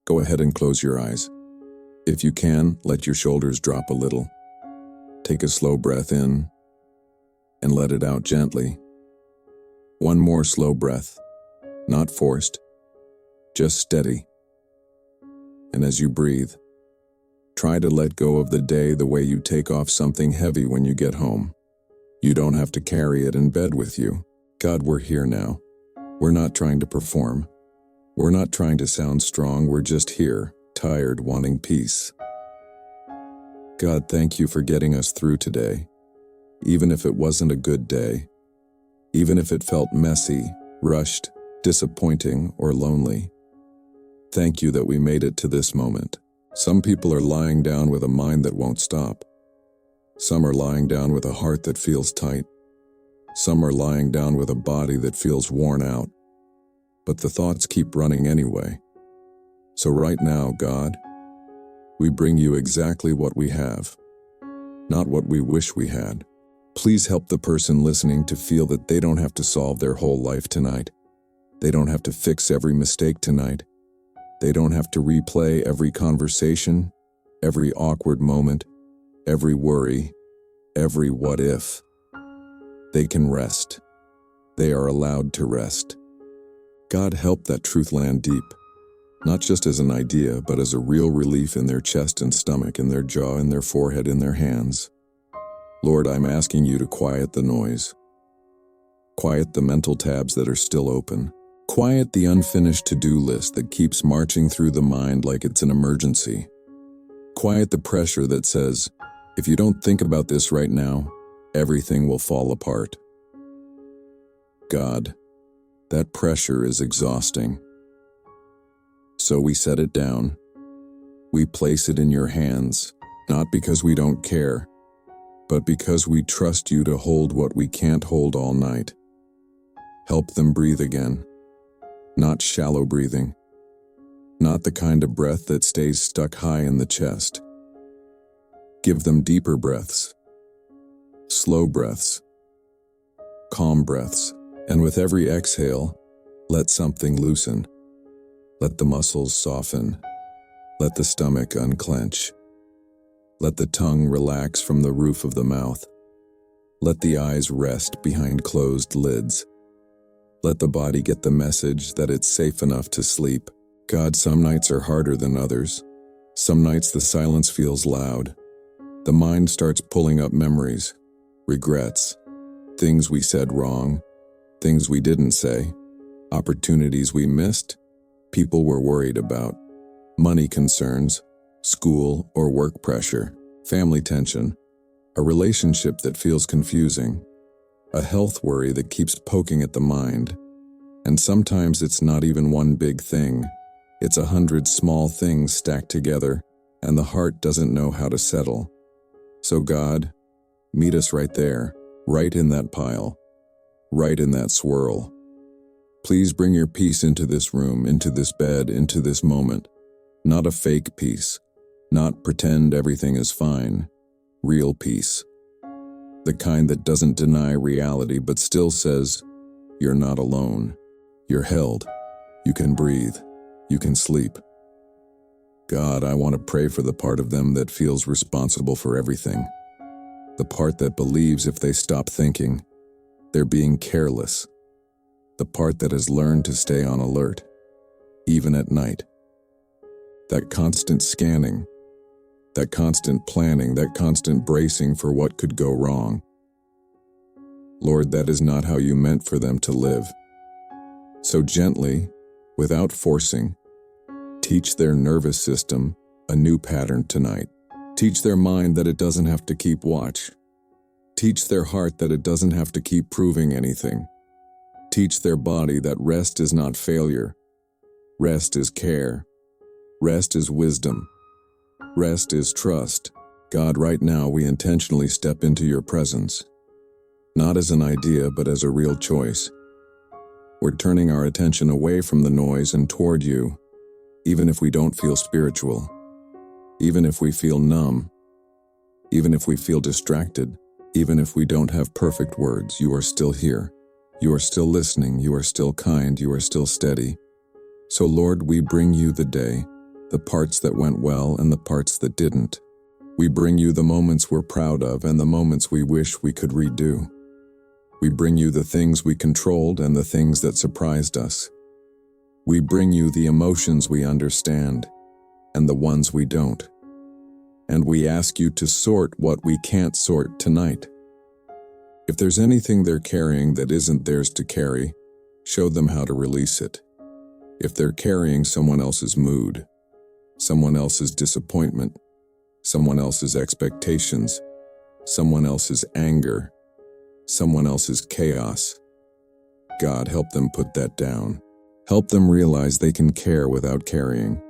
Go ahead and close your eyes. If you can, let your shoulders drop a little. Take a slow breath in and let it out gently. One more slow breath, not forced, just steady. And as you breathe, try to let go of the day the way you take off something heavy when you get home. You don't have to carry it in bed with you. God, we're here now. We're not trying to perform. We're not trying to sound strong. We're just here, tired, wanting peace. God, thank you for getting us through today. Even if it wasn't a good day, even if it felt messy, rushed, disappointing, or lonely. Thank you that we made it to this moment. Some people are lying down with a mind that won't stop. Some are lying down with a heart that feels tight. Some are lying down with a body that feels worn out. But the thoughts keep running anyway. So right now, God, we bring you exactly what we have, not what we wish we had. Please help the person listening to feel that they don't have to solve their whole life tonight. They don't have to fix every mistake tonight. They don't have to replay every conversation, every awkward moment, every worry, every what if. They can rest. They are allowed to rest. God, help that truth land deep, not just as an idea, but as a real relief in their chest and stomach, in their jaw, in their forehead, in their hands. Lord, I'm asking you to quiet the noise. Quiet the mental tabs that are still open. Quiet the unfinished to-do list that keeps marching through the mind like it's an emergency. Quiet the pressure that says, if you don't think about this right now, everything will fall apart. God, that pressure is exhausting. So we set it down. We place it in your hands, not because we don't care, but because we trust you to hold what we can't hold all night. Help them breathe again. Not shallow breathing. Not the kind of breath that stays stuck high in the chest. Give them deeper breaths. Slow breaths. Calm breaths. And with every exhale, let something loosen. Let the muscles soften. Let the stomach unclench. Let the tongue relax from the roof of the mouth. Let the eyes rest behind closed lids. Let the body get the message that it's safe enough to sleep. God, some nights are harder than others. Some nights the silence feels loud. The mind starts pulling up memories, regrets, things we said wrong, things we didn't say, opportunities we missed, people we're worried about, money concerns, school or work pressure, family tension, a relationship that feels confusing, a health worry that keeps poking at the mind. And sometimes it's not even one big thing. It's 100 small things stacked together, and the heart doesn't know how to settle. So God, meet us right there, right in that pile, right in that swirl. Please bring your peace into this room, into this bed, into this moment. Not a fake peace, not pretend everything is fine. Real peace. The kind that doesn't deny reality but still says, you're not alone. You're held. You can breathe. You can sleep. God, I want to pray for the part of them that feels responsible for everything. The part that believes if they stop thinking, they're being careless. The part that has learned to stay on alert, even at night. That constant scanning, that constant planning, that constant bracing for what could go wrong. Lord, that is not how you meant for them to live. So gently, without forcing, teach their nervous system a new pattern tonight. Teach their mind that it doesn't have to keep watch. Teach their heart that it doesn't have to keep proving anything. Teach their body that rest is not failure. Rest is care. Rest is wisdom. Rest is trust. God, right now we intentionally step into your presence. Not as an idea, but as a real choice. We're turning our attention away from the noise and toward you, even if we don't feel spiritual, even if we feel numb, even if we feel distracted, even if we don't have perfect words. You are still here. You are still listening. You are still kind. You are still steady. So Lord, we bring you the day. the parts that went well and the parts that didn't. We bring you the moments we're proud of and the moments we wish we could redo. We bring you the things we controlled and the things that surprised us. We bring you the emotions we understand and the ones we don't. And we ask you to sort what we can't sort tonight. If there's anything they're carrying that isn't theirs to carry, show them how to release it. If they're carrying someone else's mood, someone else's disappointment, someone else's expectations, someone else's anger, someone else's chaos, God, help them put that down. Help them realize they can care without carrying.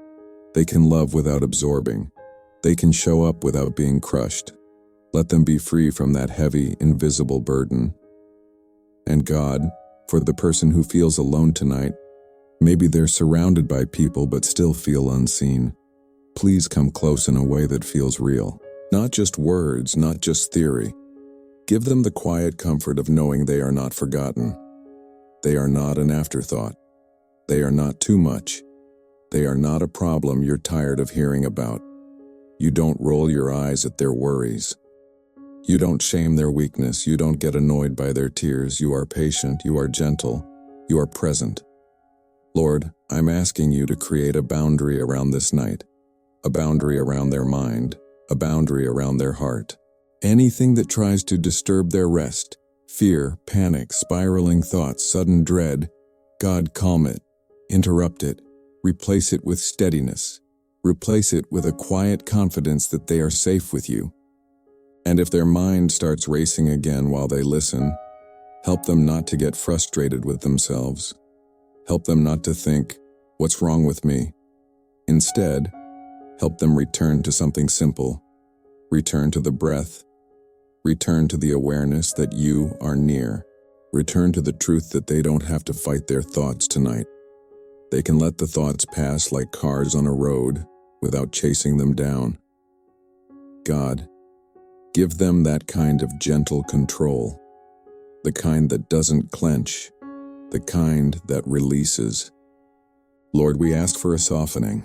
They can love without absorbing. They can show up without being crushed. Let them be free from that heavy, invisible burden. And God, for the person who feels alone tonight, maybe they're surrounded by people but still feel unseen. Please come close in a way that feels real. Not just words, not just theory. Give them the quiet comfort of knowing they are not forgotten. They are not an afterthought. They are not too much. They are not a problem you're tired of hearing about. You don't roll your eyes at their worries. You don't shame their weakness. You don't get annoyed by their tears. You are patient. You are gentle. You are present. Lord, I'm asking you to create a boundary around this night, a boundary around their mind, a boundary around their heart. Anything that tries to disturb their rest, fear, panic, spiraling thoughts, sudden dread, God, calm it, interrupt it, replace it with steadiness, replace it with a quiet confidence that they are safe with you. And if their mind starts racing again while they listen, help them not to get frustrated with themselves. Help them not to think, what's wrong with me? Instead, help them return to something simple. Return to the breath. Return to the awareness that you are near. Return to the truth that they don't have to fight their thoughts tonight. They can let the thoughts pass like cars on a road without chasing them down. God, give them that kind of gentle control, the kind that doesn't clench, the kind that releases. Lord, we ask for a softening.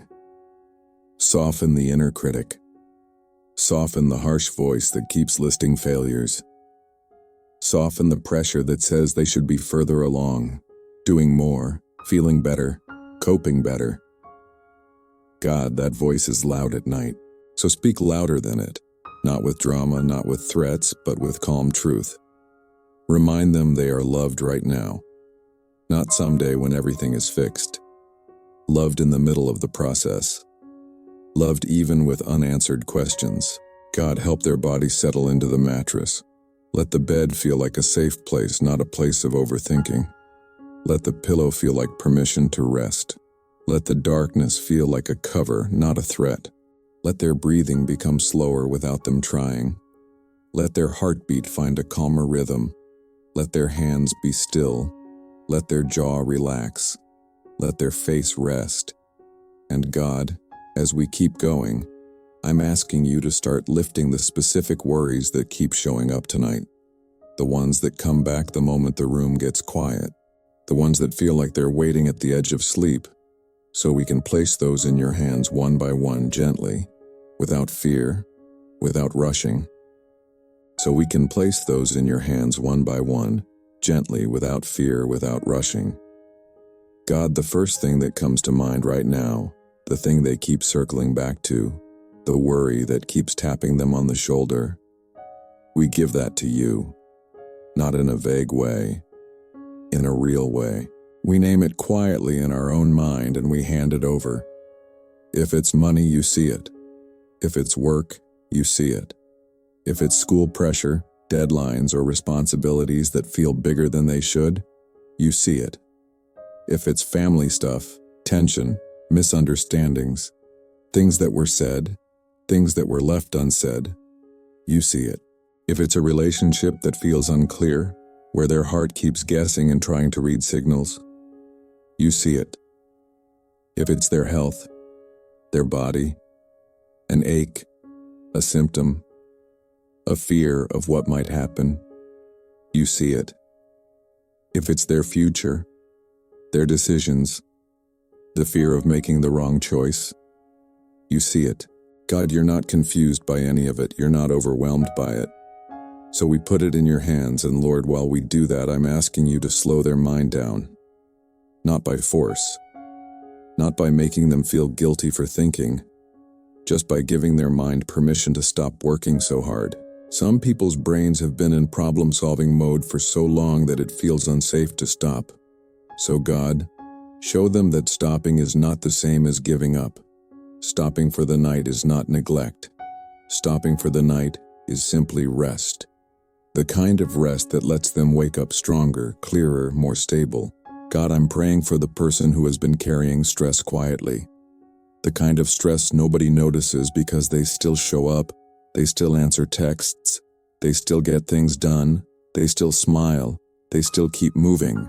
Soften the inner critic. Soften the harsh voice that keeps listing failures. Soften the pressure that says they should be further along, doing more, feeling better, coping better. God, that voice is loud at night, so speak louder than it, not with drama, not with threats, but with calm truth. Remind them they are loved right now, not someday when everything is fixed. Loved in the middle of the process. Loved even with unanswered questions. God, help their bodies settle into the mattress. Let the bed feel like a safe place, not a place of overthinking. Let the pillow feel like permission to rest. Let the darkness feel like a cover, not a threat. Let their breathing become slower without them trying. Let their heartbeat find a calmer rhythm. Let their hands be still. Let their jaw relax. Let their face rest. And God, as we keep going, I'm asking you to start lifting the specific worries that keep showing up tonight. The ones that come back the moment the room gets quiet. The ones that feel like they're waiting at the edge of sleep. So we can place those in your hands one by one gently, without fear, without rushing. So we can place those in your hands one by one, gently, without fear, without rushing. God, the first thing that comes to mind right now, the thing they keep circling back to, the worry that keeps tapping them on the shoulder, we give that to you, not in a vague way, in a real way. We name it quietly in our own mind and we hand it over. If it's money, you see it. If it's work, you see it. If it's school pressure, deadlines, or responsibilities that feel bigger than they should, you see it. If it's family stuff, tension, misunderstandings, things that were said, things that were left unsaid, you see it. If it's a relationship that feels unclear, where their heart keeps guessing and trying to read signals, you see it. If it's their health, their body, an ache, a symptom, a fear of what might happen, you see it. If it's their future, their decisions, the fear of making the wrong choice, You see it. God, you're not confused by any of it. You're not overwhelmed by it. So we put it in your hands, and Lord, while we do that, I'm asking you to slow their mind down. Not by force. Not by making them feel guilty for thinking. Just by giving their mind permission to stop working so hard. Some people's brains have been in problem-solving mode for so long that it feels unsafe to stop. So God, show them that stopping is not the same as giving up. Stopping for the night is not neglect. Stopping for the night is simply rest. The kind of rest that lets them wake up stronger, clearer, more stable. God, I'm praying for the person who has been carrying stress quietly. The kind of stress nobody notices because they still show up, they still answer texts, they still get things done, they still smile, they still keep moving.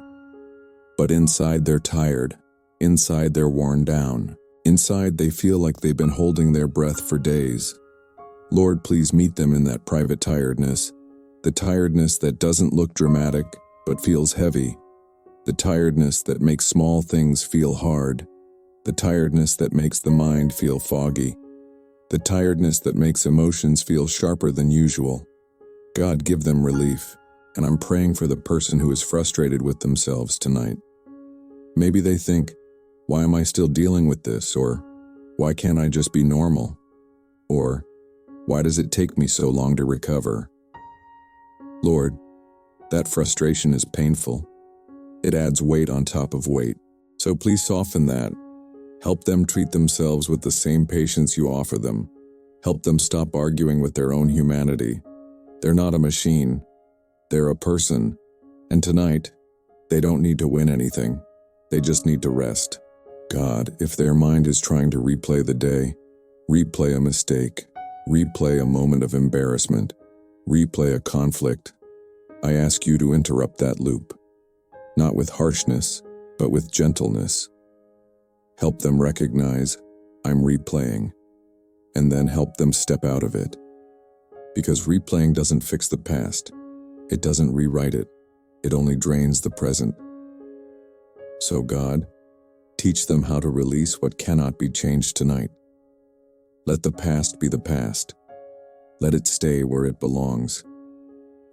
But inside they're tired, inside they're worn down, inside they feel like they've been holding their breath for days. Lord, please meet them in that private tiredness, the tiredness that doesn't look dramatic but feels heavy, the tiredness that makes small things feel hard, the tiredness that makes the mind feel foggy, the tiredness that makes emotions feel sharper than usual. God, give them relief, and I'm praying for the person who is frustrated with themselves tonight. Maybe they think, why am I still dealing with this? Or, why can't I just be normal? Or, why does it take me so long to recover? Lord, that frustration is painful. It adds weight on top of weight. So please soften that. Help them treat themselves with the same patience you offer them. Help them stop arguing with their own humanity. They're not a machine. They're a person. And tonight, they don't need to win anything. They just need to rest. God, if their mind is trying to replay the day, replay a mistake, replay a moment of embarrassment, replay a conflict, I ask you to interrupt that loop. Not with harshness, but with gentleness. Help them recognize, I'm replaying, and then help them step out of it. Because replaying doesn't fix the past. It doesn't rewrite it. It only drains the present. So God, teach them how to release what cannot be changed tonight. Let the past be the past. Let it stay where it belongs.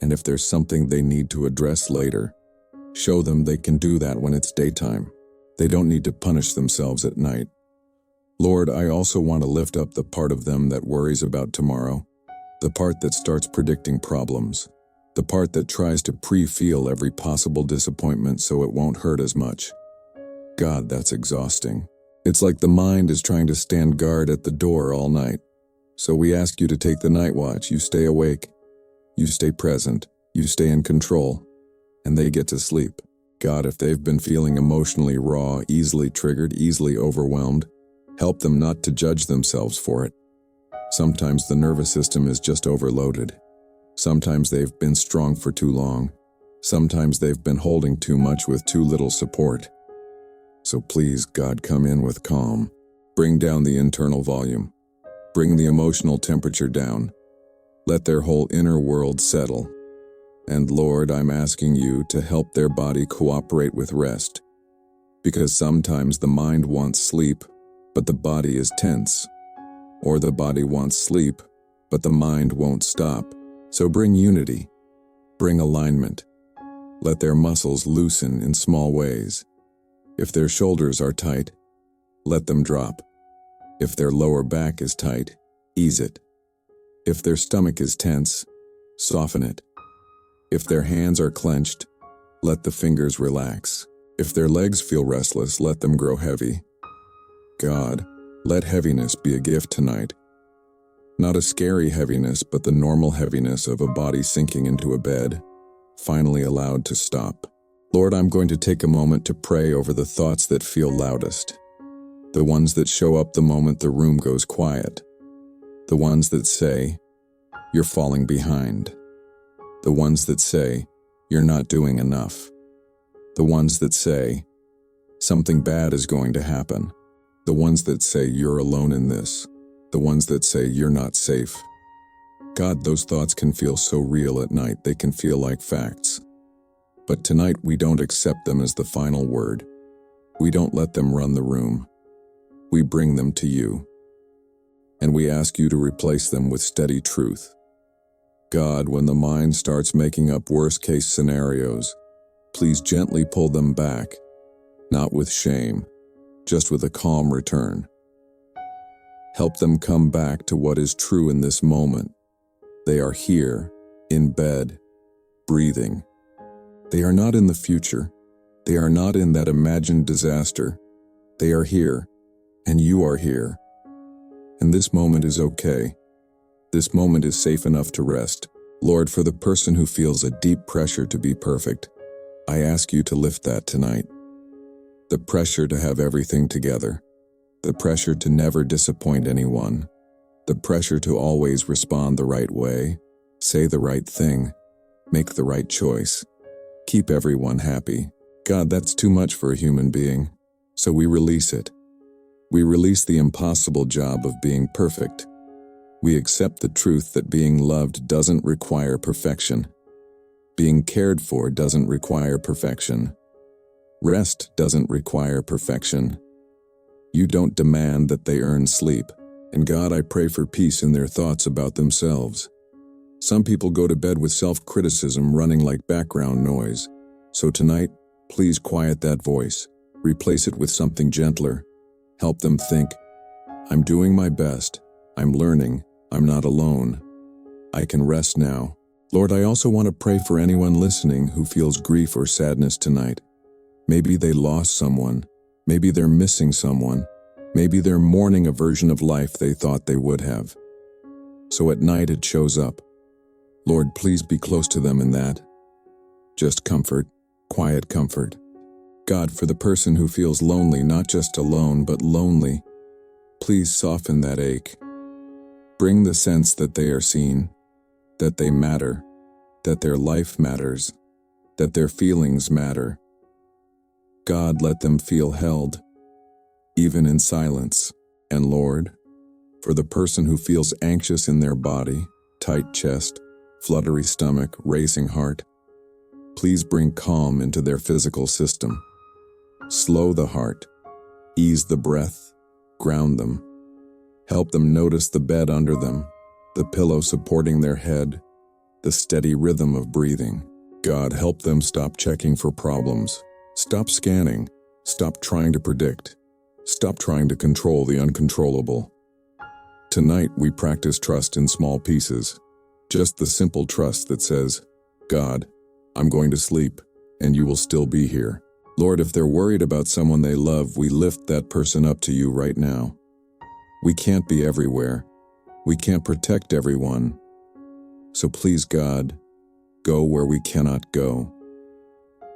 And if there's something they need to address later, show them they can do that when it's daytime. They don't need to punish themselves at night. Lord, I also want to lift up the part of them that worries about tomorrow, the part that starts predicting problems, the part that tries to pre-feel every possible disappointment so it won't hurt as much. God, that's exhausting. It's like the mind is trying to stand guard at the door all night. So we ask you to take the night watch. You stay awake, you stay present, you stay in control, and they get to sleep. God, if they've been feeling emotionally raw, easily triggered, easily overwhelmed, help them not to judge themselves for it. Sometimes the nervous system is just overloaded. Sometimes they've been strong for too long. Sometimes they've been holding too much with too little support. So please, God, come in with calm. Bring down the internal volume. Bring the emotional temperature down. Let their whole inner world settle. And Lord, I'm asking you to help their body cooperate with rest. Because sometimes the mind wants sleep, but the body is tense. Or the body wants sleep, but the mind won't stop. So bring unity. Bring alignment. Let their muscles loosen in small ways. If their shoulders are tight, let them drop. If their lower back is tight, ease it. If their stomach is tense, soften it. If their hands are clenched, let the fingers relax. If their legs feel restless, let them grow heavy. God, let heaviness be a gift tonight. Not a scary heaviness, but the normal heaviness of a body sinking into a bed, finally allowed to stop. Lord, I'm going to take a moment to pray over the thoughts that feel loudest. The ones that show up the moment the room goes quiet. The ones that say, you're falling behind. The ones that say, you're not doing enough. The ones that say, something bad is going to happen. The ones that say, you're alone in this. The ones that say, you're not safe. God, those thoughts can feel so real at night, they can feel like facts. But tonight we don't accept them as the final word. We don't let them run the room. We bring them to you. and we ask you to replace them with steady truth. God, when the mind starts making up worst-case scenarios, please gently pull them back, not with shame, just with a calm return. Help them come back to what is true in this moment. They are here, in bed, breathing. They are not in the future. They are not in that imagined disaster. They are here, and you are here. And this moment is okay. This moment is safe enough to rest. Lord, for the person who feels a deep pressure to be perfect, I ask you to lift that tonight. The pressure to have everything together. The pressure to never disappoint anyone. The pressure to always respond the right way, say the right thing, make the right choice, keep everyone happy. God, that's too much for a human being, so we release it. We release the impossible job of being perfect. We accept the truth that being loved doesn't require perfection. Being cared for doesn't require perfection. Rest doesn't require perfection. You don't demand that they earn sleep. And God, I pray for peace in their thoughts about themselves. Some people go to bed with self-criticism running like background noise. So tonight, please quiet that voice. Replace it with something gentler. Help them think, I'm doing my best. I'm learning. I'm not alone. I can rest now. Lord, I also want to pray for anyone listening who feels grief or sadness tonight. Maybe they lost someone. Maybe they're missing someone. Maybe they're mourning a version of life they thought they would have. So at night it shows up. Lord, please be close to them in that. Just comfort, quiet comfort. God, for the person who feels lonely, not just alone, but lonely, please soften that ache. Bring the sense that they are seen, that they matter, that their life matters, that their feelings matter. God, let them feel held, even in silence. And Lord, for the person who feels anxious in their body, tight chest, fluttery stomach, racing heart, please bring calm into their physical system. Slow the heart, ease the breath, ground them. Help them notice the bed under them, the pillow supporting their head, the steady rhythm of breathing. God, help them stop checking for problems. Stop scanning. Stop trying to predict. Stop trying to control the uncontrollable. Tonight, we practice trust in small pieces. Just the simple trust that says, God, I'm going to sleep, and you will still be here. Lord, if they're worried about someone they love, we lift that person up to you right now. We can't be everywhere. We can't protect everyone. So please, God, go where we cannot go.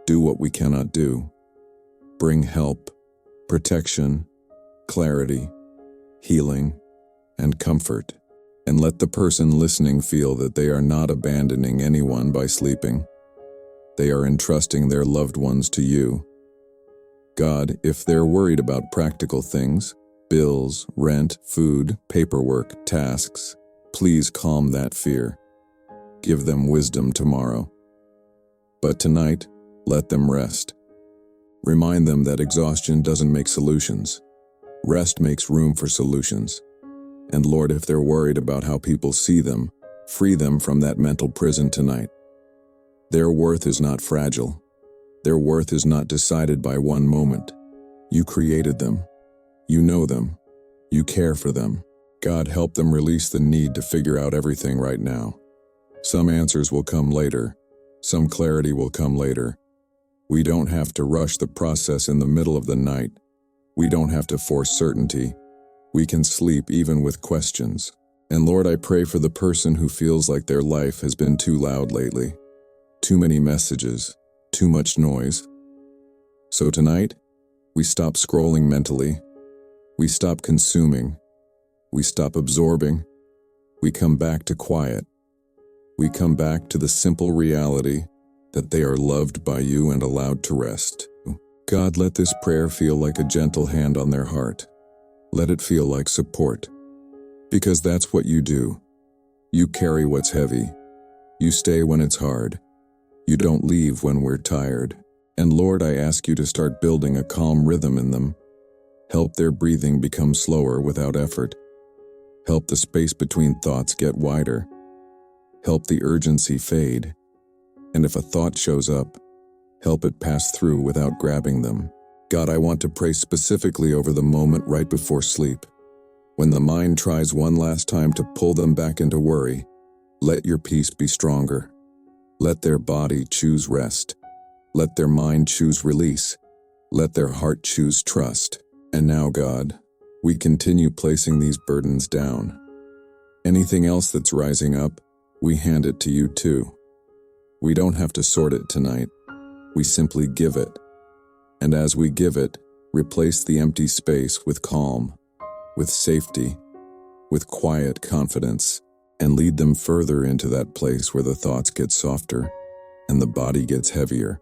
Do what we cannot do. Bring help, protection, clarity, healing, and comfort. And let the person listening feel that they are not abandoning anyone by sleeping. They are entrusting their loved ones to you. God, if they're worried about practical things, bills, rent, food, paperwork, tasks, please calm that fear. Give them wisdom tomorrow. But tonight, let them rest. Remind them that exhaustion doesn't make solutions. Rest makes room for solutions. And Lord, if they're worried about how people see them, free them from that mental prison tonight. Their worth is not fragile. Their worth is not decided by one moment. You created them. You know them. You care for them. God, help them release the need to figure out everything right now. Some answers will come later. Some clarity will come later. We don't have to rush the process in the middle of the night. We don't have to force certainty. We can sleep even with questions. And Lord, I pray for the person who feels like their life has been too loud lately. Too many messages, too much noise. So tonight, we stop scrolling mentally. We stop consuming. We stop absorbing. We come back to quiet. We come back to the simple reality that they are loved by you and allowed to rest. God, let this prayer feel like a gentle hand on their heart. Let it feel like support. Because that's what you do. You carry what's heavy. You stay when it's hard. You don't leave when we're tired. And Lord, I ask you to start building a calm rhythm in them. Help their breathing become slower without effort. Help the space between thoughts get wider. Help the urgency fade. And if a thought shows up, help it pass through without grabbing them. God, I want to pray specifically over the moment right before sleep. When the mind tries one last time to pull them back into worry, let your peace be stronger. Let their body choose rest. Let their mind choose release. Let their heart choose trust. And now, God, we continue placing these burdens down. Anything else that's rising up, we hand it to you too. We don't have to sort it tonight. We simply give it. And as we give it, replace the empty space with calm, with safety, with quiet confidence, and lead them further into that place where the thoughts get softer and the body gets heavier.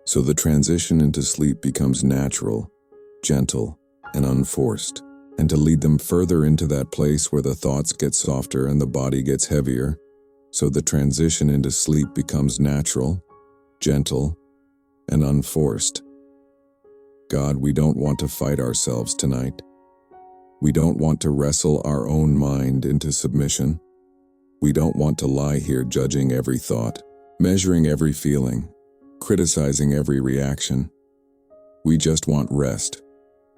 So the transition into sleep becomes natural, gentle, and unforced. And to lead them further into that place where the thoughts get softer and the body gets heavier, so the transition into sleep becomes natural, gentle, and unforced. God, we don't want to fight ourselves tonight. We don't want to wrestle our own mind into submission. We don't want to lie here judging every thought, measuring every feeling, criticizing every reaction. We just want rest,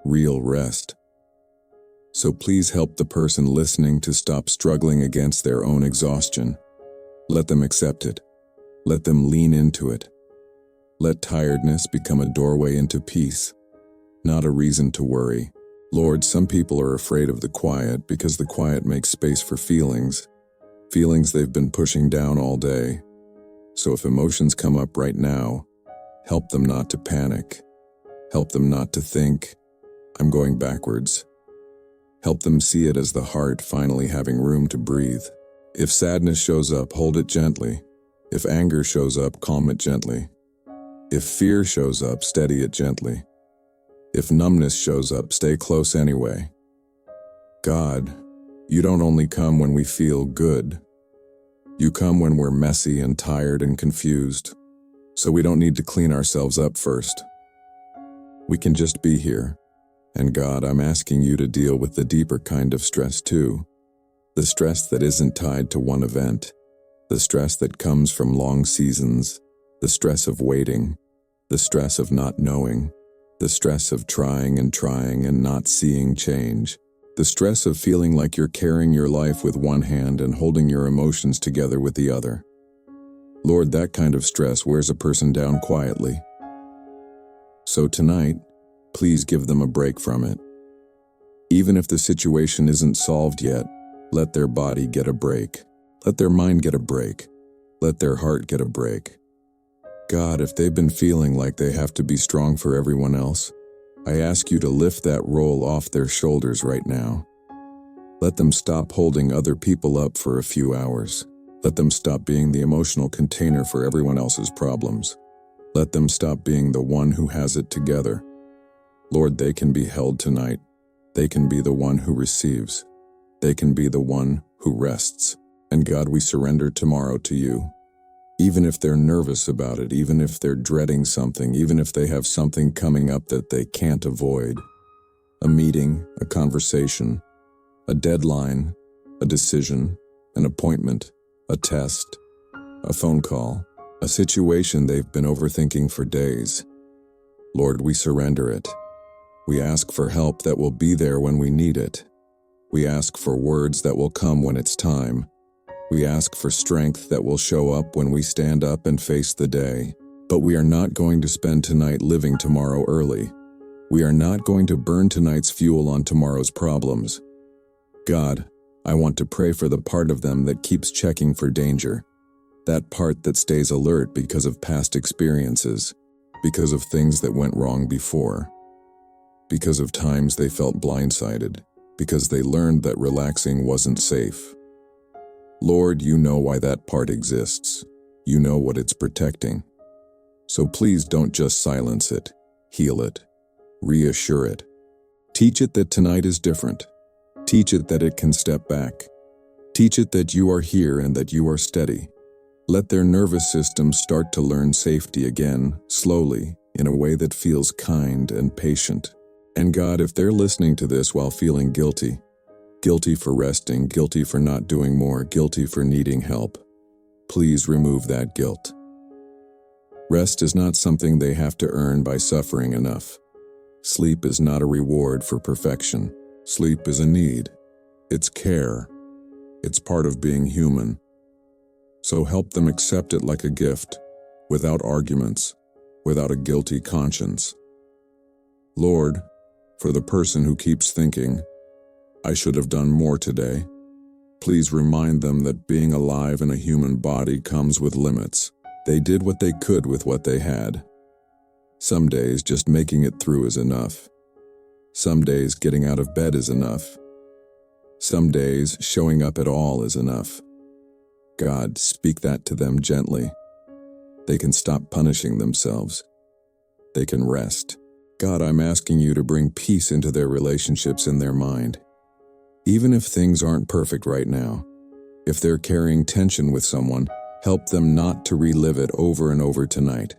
real rest. So please help the person listening to stop struggling against their own exhaustion. Let them accept it. Let them lean into it. Let tiredness become a doorway into peace, not a reason to worry. Lord, some people are afraid of the quiet because the quiet makes space for feelings they've been pushing down all day. So if emotions come up right now, help them not to panic. Help them not to think, I'm going backwards. Help them see it as the heart finally having room to breathe. If sadness shows up, hold it gently. If anger shows up, calm it gently. If fear shows up, steady it gently. If numbness shows up, stay close anyway. God, you don't only come when we feel good. You come when we're messy and tired and confused. So we don't need to clean ourselves up first. We can just be here. And God, I'm asking you to deal with the deeper kind of stress too. The stress that isn't tied to one event. The stress that comes from long seasons. The stress of waiting. The stress of not knowing. The stress of trying and not seeing change. The stress of feeling like you're carrying your life with one hand and holding your emotions together with the other. Lord, that kind of stress wears a person down quietly. So tonight, please give them a break from it. Even if the situation isn't solved yet, let their body get a break. Let their mind get a break. Let their heart get a break. God, if they've been feeling like they have to be strong for everyone else, I ask you to lift that role off their shoulders right now. Let them stop holding other people up for a few hours. Let them stop being the emotional container for everyone else's problems. Let them stop being the one who has it together. Lord, they can be held tonight. They can be the one who receives. They can be the one who rests. And God, we surrender tomorrow to you. Even if they're nervous about it, even if they're dreading something, even if they have something coming up that they can't avoid. A meeting, a conversation, a deadline, a decision, an appointment, a test, a phone call, a situation they've been overthinking for days. Lord, we surrender it. We ask for help that will be there when we need it. We ask for words that will come when it's time. We ask for strength that will show up when we stand up and face the day. But we are not going to spend tonight living tomorrow early. We are not going to burn tonight's fuel on tomorrow's problems. God, I want to pray for the part of them that keeps checking for danger. That part that stays alert because of past experiences, because of things that went wrong before, because of times they felt blindsided, because they learned that relaxing wasn't safe. Lord, you know why that part exists. You know what it's protecting. So please don't just silence it, heal it, reassure it. Teach it that tonight is different. Teach it that it can step back. Teach it that you are here and that you are steady. Let their nervous system start to learn safety again, slowly, in a way that feels kind and patient. And God, if they're listening to this while feeling guilty, Guilty for resting, guilty for not doing more, guilty for needing help. Please remove that guilt. Rest is not something they have to earn by suffering enough. Sleep is not a reward for perfection. Sleep is a need. It's care. It's part of being human. So help them accept it like a gift, without arguments, without a guilty conscience. Lord, for the person who keeps thinking, I should have done more today, please remind them that being alive in a human body comes with limits. They did what they could with what they had. Some days just making it through is enough. Some days getting out of bed is enough. Some days showing up at all is enough. God, speak that to them gently. They can stop punishing themselves. They can rest. God, I'm asking you to bring peace into their relationships in their mind. Even if things aren't perfect right now, if they're carrying tension with someone, help them not to relive it over and over tonight.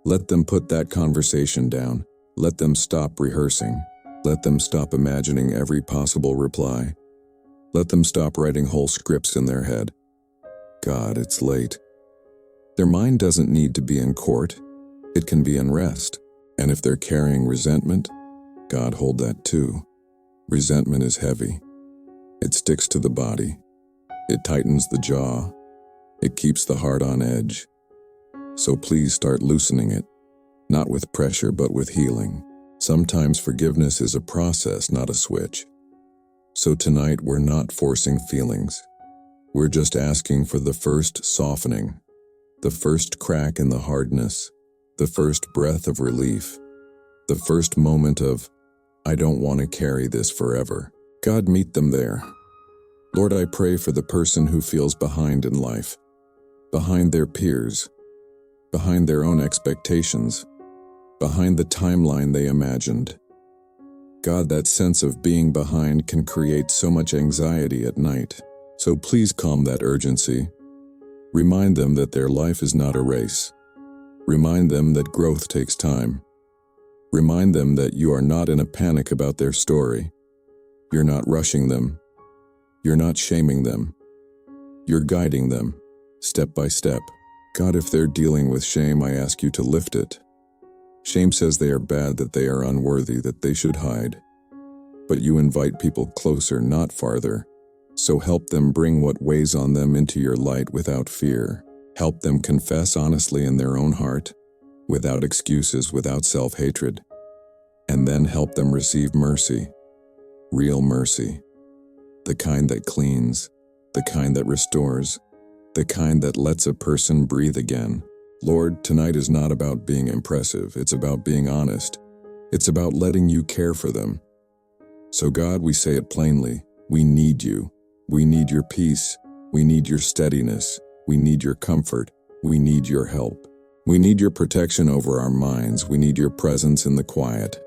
Let them put that conversation down. Let them stop rehearsing. Let them stop imagining every possible reply. Let them stop writing whole scripts in their head. God, it's late. Their mind doesn't need to be in court. It can be in rest. And if they're carrying resentment, God, hold that too. Resentment is heavy. It sticks to the body. It tightens the jaw. It keeps the heart on edge. So please start loosening it, not with pressure but with healing. Sometimes forgiveness is a process, not a switch. So tonight we're not forcing feelings. We're just asking for the first softening, the first crack in the hardness, the first breath of relief, the first moment of, I don't want to carry this forever. God, meet them there. Lord, I pray for the person who feels behind in life, behind their peers, behind their own expectations, behind the timeline they imagined. God, that sense of being behind can create so much anxiety at night. So please calm that urgency. Remind them that their life is not a race. Remind them that growth takes time. Remind them that you are not in a panic about their story. You're not rushing them. You're not shaming them. You're guiding them, step by step. God, if they're dealing with shame, I ask you to lift it. Shame says they are bad, that they are unworthy, that they should hide. But you invite people closer, not farther. So help them bring what weighs on them into your light without fear. Help them confess honestly in their own heart, without excuses, without self-hatred. And then help them receive mercy, real mercy. The kind that cleans, the kind that restores, the kind that lets a person breathe again. Lord, tonight is not about being impressive. It's about being honest. It's about letting you care for them. So God, we say it plainly. We need you. We need your peace. We need your steadiness. We need your comfort. We need your help. We need your protection over our minds. We need your presence in the quiet.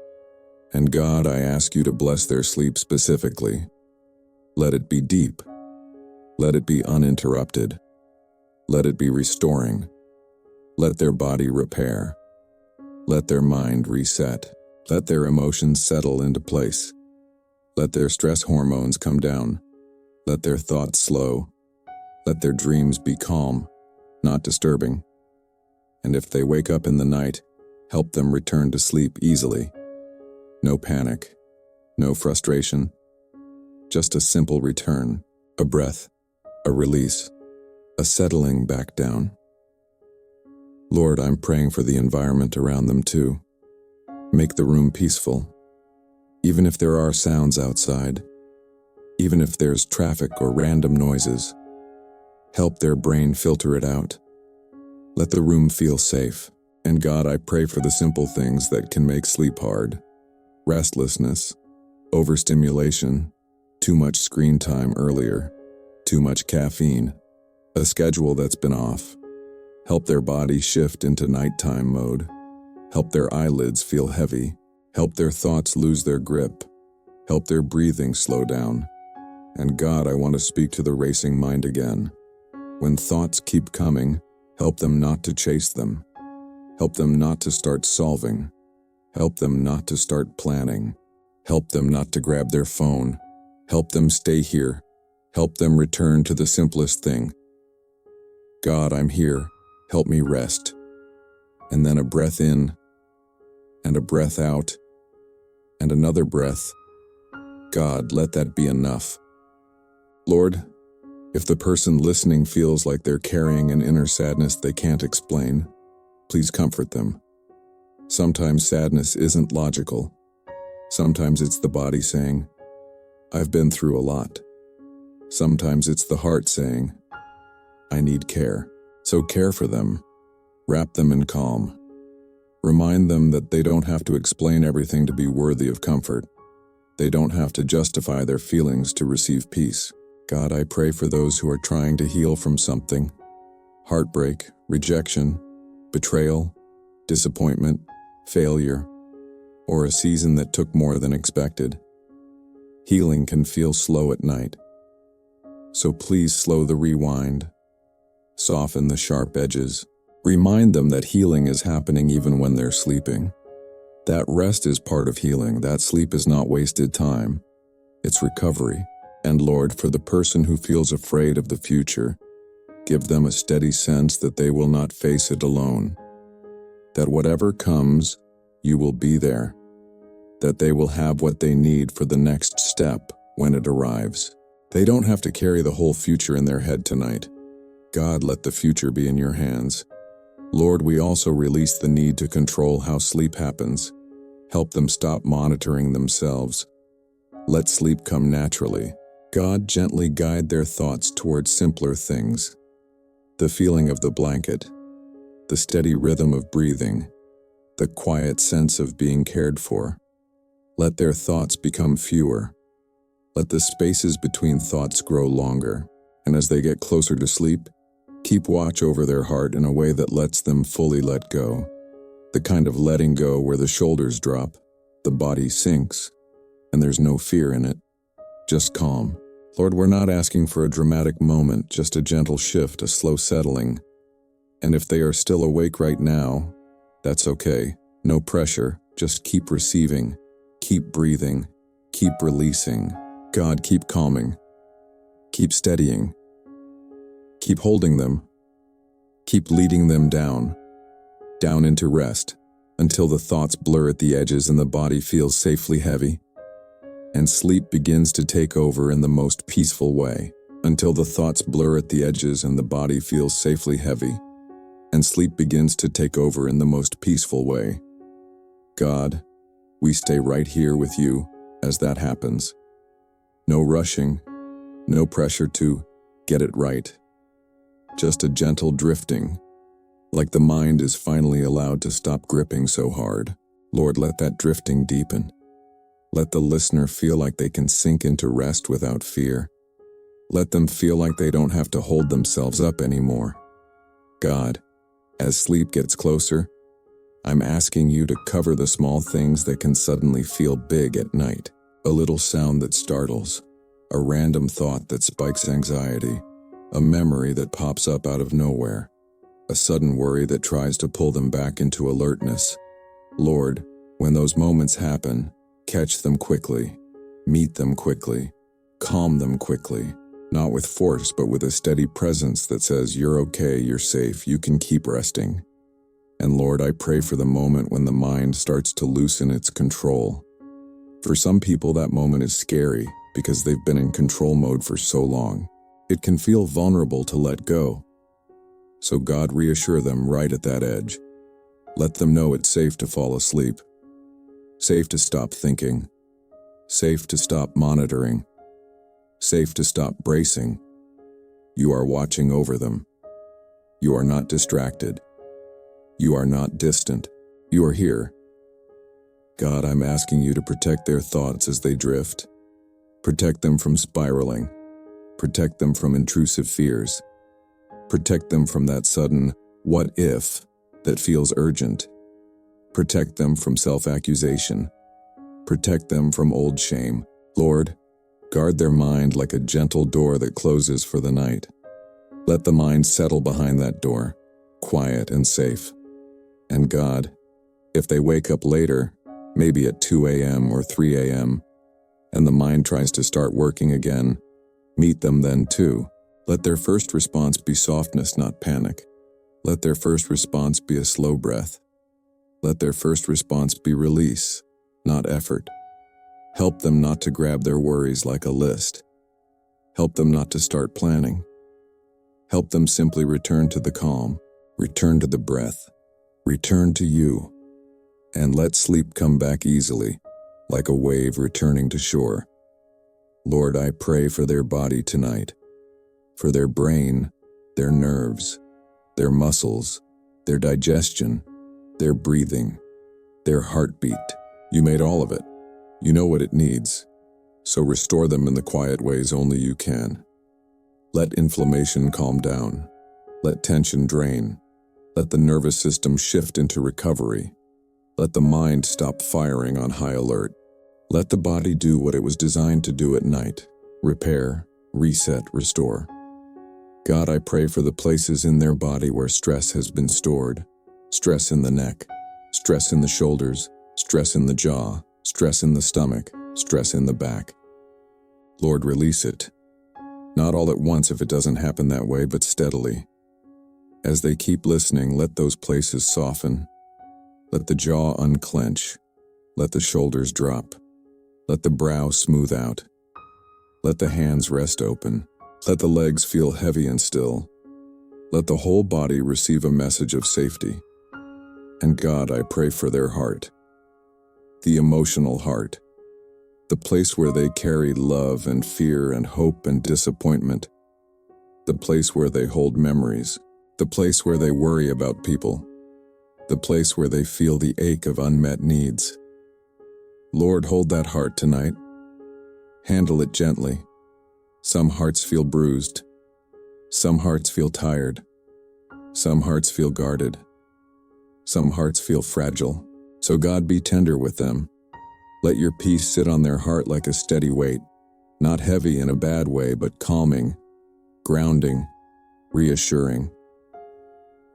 And God, I ask you to bless their sleep specifically. Let it be deep. Let it be uninterrupted. Let it be restoring. Let their body repair. Let their mind reset. Let their emotions settle into place. Let their stress hormones come down. Let their thoughts slow. Let their dreams be calm, not disturbing. And if they wake up in the night, help them return to sleep easily. No panic, no frustration. Just a simple return, a breath, a release, a settling back down. Lord, I'm praying for the environment around them too. Make the room peaceful. Even if there are sounds outside, even if there's traffic or random noises, help their brain filter it out. Let the room feel safe. And God, I pray for the simple things that can make sleep hard. Restlessness, overstimulation, too much screen time earlier, too much caffeine, a schedule that's been off. Help their body shift into nighttime mode. Help their eyelids feel heavy. Help their thoughts lose their grip. Help their breathing slow down. And God, I want to speak to the racing mind again. When thoughts keep coming, help them not to chase them. Help them not to start solving. Help them not to start planning. Help them not to grab their phone. Help them stay here. Help them return to the simplest thing. God, I'm here. Help me rest. And then a breath in, and a breath out, and another breath. God, let that be enough. Lord, if the person listening feels like they're carrying an inner sadness they can't explain, please comfort them. Sometimes sadness isn't logical. Sometimes it's the body saying, I've been through a lot. Sometimes it's the heart saying, I need care. So care for them. Wrap them in calm. Remind them that they don't have to explain everything to be worthy of comfort. They don't have to justify their feelings to receive peace. God, I pray for those who are trying to heal from something. Heartbreak, rejection, betrayal, disappointment, failure, or a season that took more than expected. Healing can feel slow at night. So please slow the rewind. Soften the sharp edges. Remind them that healing is happening even when they're sleeping. That rest is part of healing. That sleep is not wasted time. It's recovery. And Lord, for the person who feels afraid of the future, give them a steady sense that they will not face it alone. That whatever comes, you will be there. That they will have what they need for the next step when it arrives. They don't have to carry the whole future in their head tonight. God, let the future be in your hands. Lord, we also release the need to control how sleep happens. Help them stop monitoring themselves. Let sleep come naturally. God, gently guide their thoughts towards simpler things. The feeling of the blanket, the steady rhythm of breathing, the quiet sense of being cared for. Let their thoughts become fewer. Let the spaces between thoughts grow longer. And as they get closer to sleep, keep watch over their heart in a way that lets them fully let go. The kind of letting go where the shoulders drop, the body sinks, and there's no fear in it. Just calm. Lord, we're not asking for a dramatic moment, just a gentle shift, a slow settling. And if they are still awake right now, that's okay. No pressure, just keep receiving, keep breathing, keep releasing. God, keep calming, keep steadying, keep holding them, keep leading them down into rest, until the thoughts blur at the edges and the body feels safely heavy. And sleep begins to take over in the most peaceful way, until the thoughts blur at the edges and the body feels safely heavy, and sleep begins to take over in the most peaceful way. God, we stay right here with you as that happens. No rushing, no pressure to get it right. Just a gentle drifting, like the mind is finally allowed to stop gripping so hard. Lord, let that drifting deepen. Let the listener feel like they can sink into rest without fear. Let them feel like they don't have to hold themselves up anymore. God, as sleep gets closer, I'm asking you to cover the small things that can suddenly feel big at night. A little sound that startles, a random thought that spikes anxiety, a memory that pops up out of nowhere, a sudden worry that tries to pull them back into alertness. Lord, when those moments happen, catch them quickly, meet them quickly, calm them quickly, not with force but with a steady presence that says, you're okay, you're safe, you can keep resting. And Lord, I pray for the moment when the mind starts to loosen its control. For some people, that moment is scary because they've been in control mode for so long. It can feel vulnerable to let go. So God, reassure them right at that edge. Let them know it's safe to fall asleep. Safe to stop thinking. Safe to stop monitoring. Safe to stop bracing. You are watching over them. You are not distracted. You are not distant. You are here. God, I'm asking you to protect their thoughts as they drift. Protect them from spiraling. Protect them from intrusive fears. Protect them from that sudden, what if, that feels urgent. Protect them from self-accusation. Protect them from old shame. Lord, guard their mind like a gentle door that closes for the night. Let the mind settle behind that door, quiet and safe. And God, if they wake up later, maybe at 2 a.m. or 3 a.m., and the mind tries to start working again, meet them then too. Let their first response be softness, not panic. Let their first response be a slow breath. Let their first response be release, not effort. Help them not to grab their worries like a list. Help them not to start planning. Help them simply return to the calm, return to the breath, return to you, and let sleep come back easily, like a wave returning to shore. Lord, I pray for their body tonight, for their brain, their nerves, their muscles, their digestion, their breathing, their heartbeat. You made all of it. You know what it needs, so restore them in the quiet ways only you can. Let inflammation calm down. Let tension drain. Let the nervous system shift into recovery. Let the mind stop firing on high alert. Let the body do what it was designed to do at night: repair, reset, restore. God, I pray for the places in their body where stress has been stored. Stress in the neck, stress in the shoulders, stress in the jaw, stress in the stomach, stress in the back. Lord, release it. Not all at once if it doesn't happen that way, but steadily. As they keep listening, let those places soften. Let the jaw unclench. Let the shoulders drop. Let the brow smooth out. Let the hands rest open. Let the legs feel heavy and still. Let the whole body receive a message of safety. And God, I pray for their heart. The emotional heart. The place where they carry love and fear and hope and disappointment. The place where they hold memories. The place where they worry about people. The place where they feel the ache of unmet needs. Lord, hold that heart tonight. Handle it gently. Some hearts feel bruised. Some hearts feel tired. Some hearts feel guarded. Some hearts feel fragile. So God, be tender with them. Let your peace sit on their heart like a steady weight, not heavy in a bad way, but calming, grounding, reassuring.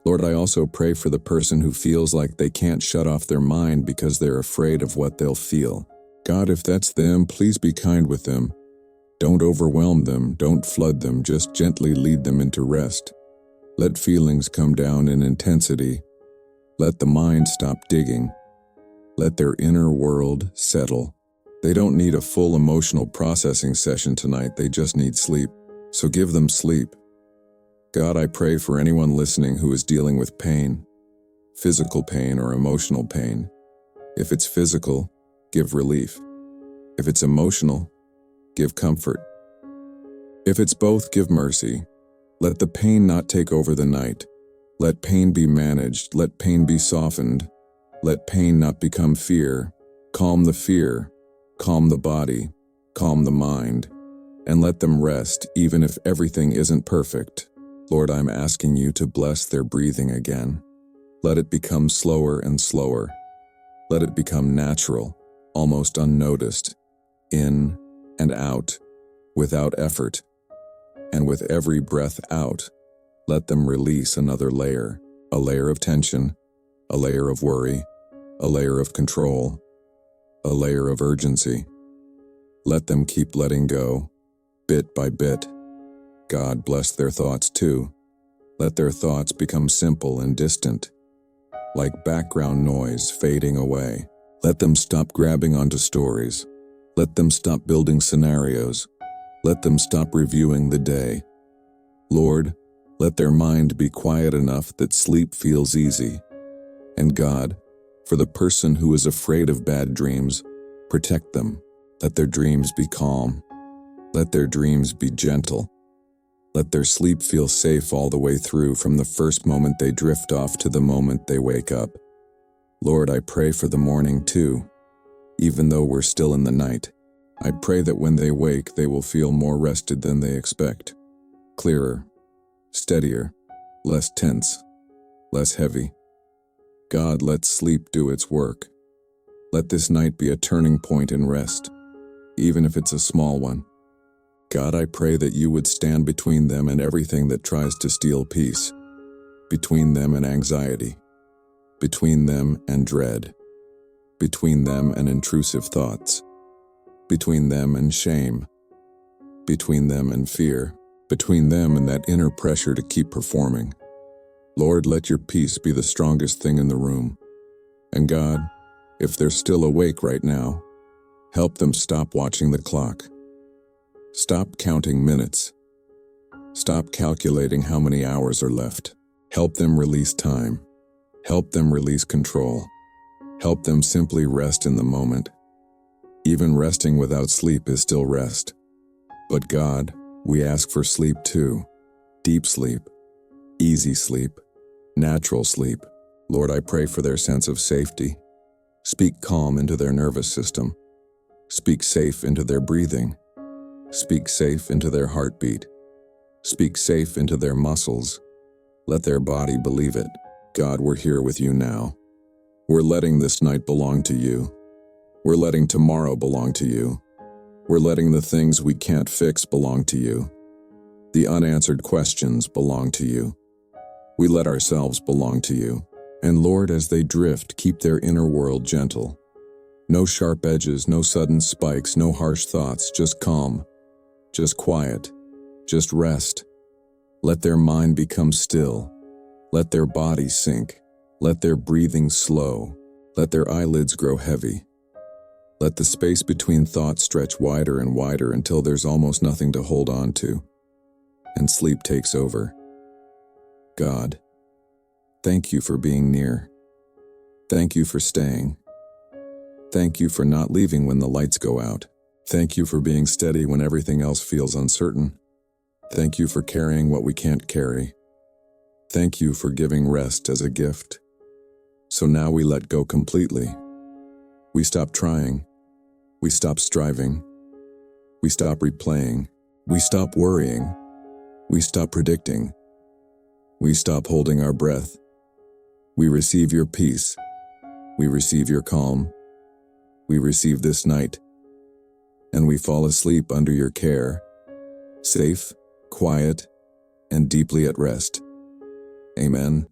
Lord, I also pray for the person who feels like they can't shut off their mind because they're afraid of what they'll feel. God, if that's them, please be kind with them. Don't overwhelm them, don't flood them, just gently lead them into rest. Let feelings come down in intensity. Let the mind stop digging. Let their inner world settle. They don't need a full emotional processing session tonight, they just need sleep. So give them sleep. God, I pray for anyone listening who is dealing with pain, physical pain or emotional pain. If it's physical, give relief. If it's emotional, give comfort. If it's both, give mercy. Let the pain not take over the night. Let pain be managed. Let pain be softened. Let pain not become fear. Calm the fear. Calm the body. Calm the mind. And let them rest, even if everything isn't perfect. Lord, I'm asking you to bless their breathing again. Let it become slower and slower. Let it become natural, almost unnoticed, in and out, without effort. And with every breath out, let them release another layer, a layer of tension, a layer of worry, a layer of control, a layer of urgency. Let them keep letting go, bit by bit. God, bless their thoughts too. Let their thoughts become simple and distant, like background noise fading away. Let them stop grabbing onto stories. Let them stop building scenarios. Let them stop reviewing the day. Lord, let their mind be quiet enough that sleep feels easy. And God, for the person who is afraid of bad dreams, protect them. Let their dreams be calm. Let their dreams be gentle. Let their sleep feel safe all the way through, from the first moment they drift off to the moment they wake up. Lord, I pray for the morning too. Even though we're still in the night, I pray that when they wake, they will feel more rested than they expect. Clearer, steadier, less tense, less heavy. God, let sleep do its work. Let this night be a turning point in rest, even if it's a small one. God, I pray that you would stand between them and everything that tries to steal peace, between them and anxiety, between them and dread, between them and intrusive thoughts. between them and shame, between them and fear, between them and that inner pressure to keep performing. Lord, let your peace be the strongest thing in the room. And God, if they're still awake right now, help them stop watching the clock. Stop counting minutes. Stop calculating how many hours are left. Help them release time. Help them release control. Help them simply rest in the moment. Even resting without sleep is still rest. But God, we ask for sleep too. Deep sleep, easy sleep, natural sleep. Lord, I pray for their sense of safety. Speak calm into their nervous system. Speak safe into their breathing. Speak safe into their heartbeat. Speak safe into their muscles. Let their body believe it. God, we're here with you now. We're letting this night belong to you. We're letting tomorrow belong to you. We're letting the things we can't fix belong to you. The unanswered questions belong to you. We let ourselves belong to you. And Lord, as they drift, keep their inner world gentle. No sharp edges, no sudden spikes, no harsh thoughts, just calm, just quiet, just rest. Let their mind become still. Let their body sink. Let their breathing slow. Let their eyelids grow heavy. Let the space between thoughts stretch wider and wider until there's almost nothing to hold on to, and sleep takes over. God, thank you for being near. Thank you for staying. Thank you for not leaving when the lights go out. Thank you for being steady when everything else feels uncertain. Thank you for carrying what we can't carry. Thank you for giving rest as a gift. So now we let go completely. We stop trying. We stop striving. We stop replaying. We stop worrying. We stop predicting. We stop holding our breath. We receive your peace. We receive your calm. We receive this night. And we fall asleep under your care, safe, quiet, and deeply at rest. Amen.